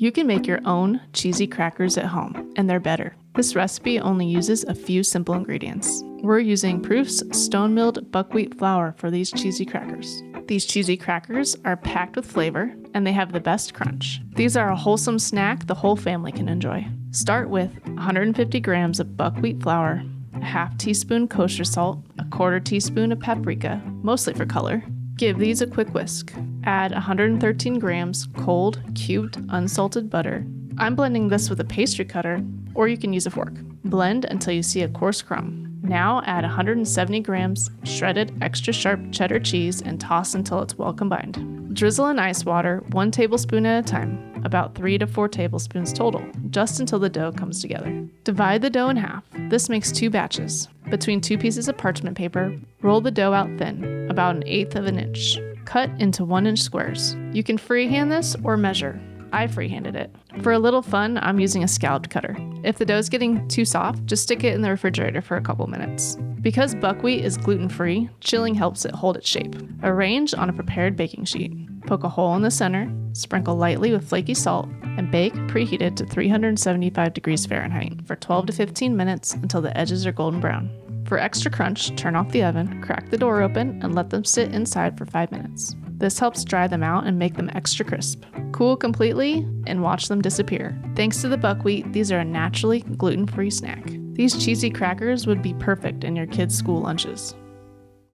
You can make your own cheesy crackers at home, and they're better. This recipe only uses a few simple ingredients. We're using Proof's stone-milled buckwheat flour for these cheesy crackers. These cheesy crackers are packed with flavor, and they have the best crunch. These are a wholesome snack the whole family can enjoy. Start with 150 grams of buckwheat flour, a half teaspoon kosher salt, a quarter teaspoon of paprika, mostly for color. Give these a quick whisk. Add 113 grams cold, cubed, unsalted butter. I'm blending this with a pastry cutter, or you can use a fork. Blend until you see a coarse crumb. Now add 170 grams shredded extra sharp cheddar cheese and toss until it's well combined. Drizzle in ice water 1 tablespoon at a time, about 3 to 4 tablespoons total, just until the dough comes together. Divide the dough in half. This makes 2 batches. Between 2 pieces of parchment paper, roll the dough out thin, about 1/8 of an inch. Cut into 1-inch squares. You can freehand this or measure. I freehanded it. For a little fun, I'm using a scalloped cutter. If the dough's getting too soft, just stick it in the refrigerator for a couple minutes. Because buckwheat is gluten-free, chilling helps it hold its shape. Arrange on a prepared baking sheet. Poke a hole in the center, sprinkle lightly with flaky salt, and bake preheated to 375 degrees Fahrenheit for 12 to 15 minutes until the edges are golden brown. For extra crunch, turn off the oven, crack the door open, and let them sit inside for 5 minutes. This helps dry them out and make them extra crisp. Cool completely and watch them disappear. Thanks to the buckwheat, these are a naturally gluten-free snack. These cheesy crackers would be perfect in your kids' school lunches.